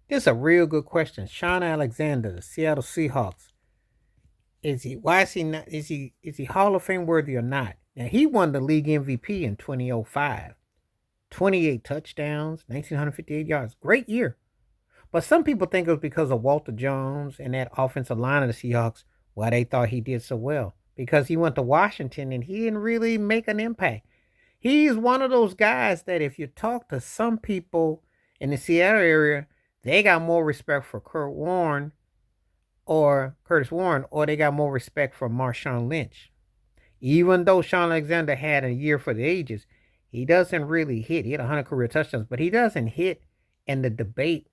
This is a real good question. Shaun Alexander, the Seattle Seahawks. Why is he not is he Hall of Fame worthy or not? Now he won the league MVP in 2005. 28 touchdowns, 1958 yards. Great year. But some people think it was because of Walter Jones and that offensive line of the Seahawks why they thought he did so well. Because he went to Washington and he didn't really make an impact. He's one of those guys that if you talk to some people in the Seattle area, they got more respect for Curtis Warren, or they got more respect for Marshawn Lynch. Even though Shaun Alexander had a year for the ages, he doesn't really hit. He had 100 career touchdowns, but he doesn't hit in the debate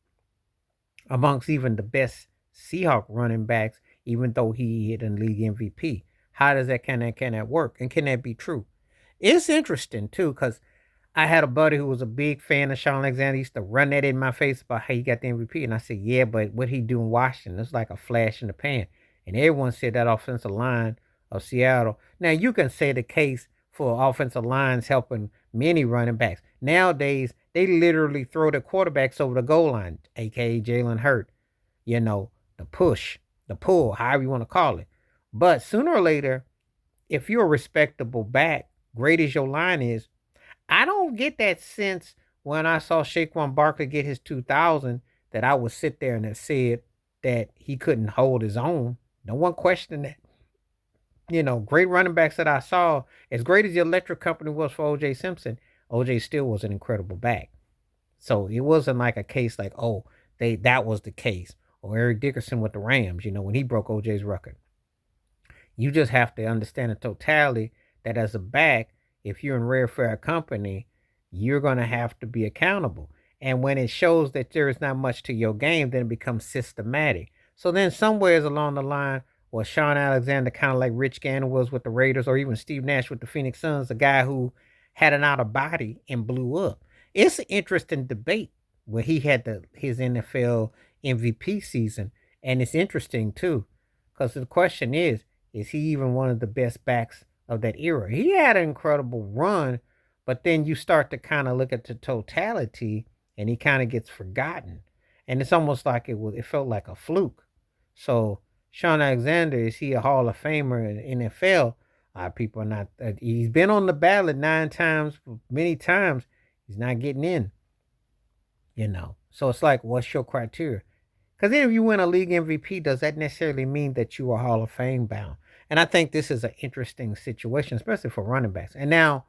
amongst even the best Seahawk running backs, even though he hit in league MVP. How does that can that work? And can that be true? It's interesting too, because I had a buddy who was a big fan of Shaun Alexander. He used to run that in my face about how he got the MVP. And I said, yeah, but what he do in Washington, it's like a flash in the pan. And everyone said that offensive line of Seattle. Now, you can say the case for offensive lines helping many running backs. Nowadays, they literally throw the quarterbacks over the goal line, a.k.a. Jalen Hurt. You know, the push, the pull, however you want to call it. But sooner or later, if you're a respectable back, great as your line is, I don't get that sense when I saw Saquon Barkley get his 2000 that I would sit there and have said that he couldn't hold his own. No one questioned that. Great running backs that I saw, as great as the electric company was for OJ Simpson, OJ still was an incredible back. So it wasn't like a case like, oh, that was the case. Or Eric Dickerson with the Rams, when he broke OJ's record. You just have to understand the totality that as a back, if you're in rare fair company, you're going to have to be accountable. And when it shows that there is not much to your game, then it becomes systematic. So then somewheres along the line, was Shaun Alexander kind of like Rich Gannon was with the Raiders, or even Steve Nash with the Phoenix Suns, a guy who had an out of body and blew up. It's an interesting debate where he had his NFL MVP season. And it's interesting too, because the question is he even one of the best backs of that era? He had an incredible run, but then you start to kind of look at the totality and he kind of gets forgotten. And it's almost like it felt like a fluke. So Shaun Alexander, is he a Hall of Famer in the NFL? A lot of people are not. He's been on the ballot 9 times, many times. He's not getting in. So it's like, what's your criteria? Because then if you win a league MVP, does that necessarily mean that you are Hall of Fame bound? And I think this is an interesting situation, especially for running backs. And now,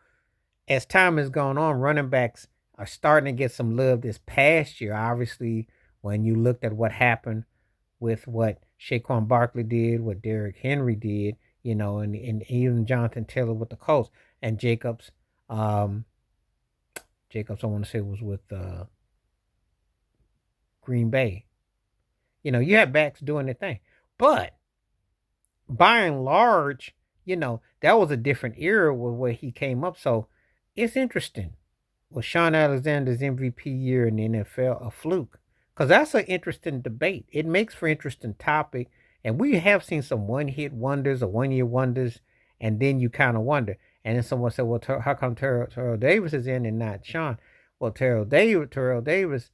as time has gone on, running backs are starting to get some love this past year. Obviously, when you looked at what happened with what Saquon Barkley did, what Derrick Henry did, and even Jonathan Taylor with the Colts, and Jacobs, I want to say was with Green Bay. You have backs doing their thing. But by and large, that was a different era with where he came up. So it's interesting. Was Shaun Alexander's MVP year in the NFL a fluke? Because that's an interesting debate. It makes for interesting topic. And we have seen some one-hit wonders or one-year wonders, and then you kind of wonder. And then someone said, well, how come Terrell Davis is in and not Shaun? Well, Terrell Davis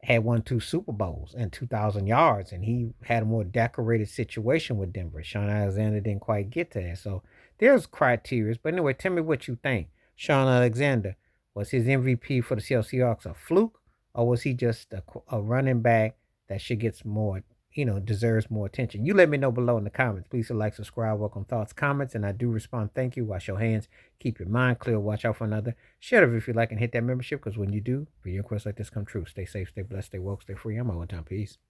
had won 2 Super Bowls and 2,000 yards, and he had a more decorated situation with Denver. Shaun Alexander didn't quite get to that. So there's criteria. But anyway, tell me what you think. Shaun Alexander, was his MVP for the Seattle Seahawks a fluke, or was he just a running back that should get more, deserves more attention? You let me know below in the comments. Please like, subscribe, welcome thoughts, comments, and I do respond. Thank you. Wash your hands. Keep your mind clear. Watch out for another. Share it if you like and hit that membership, because when you do, video requests like this come true. Stay safe, stay blessed, stay woke, stay free. I'm out one time. Peace.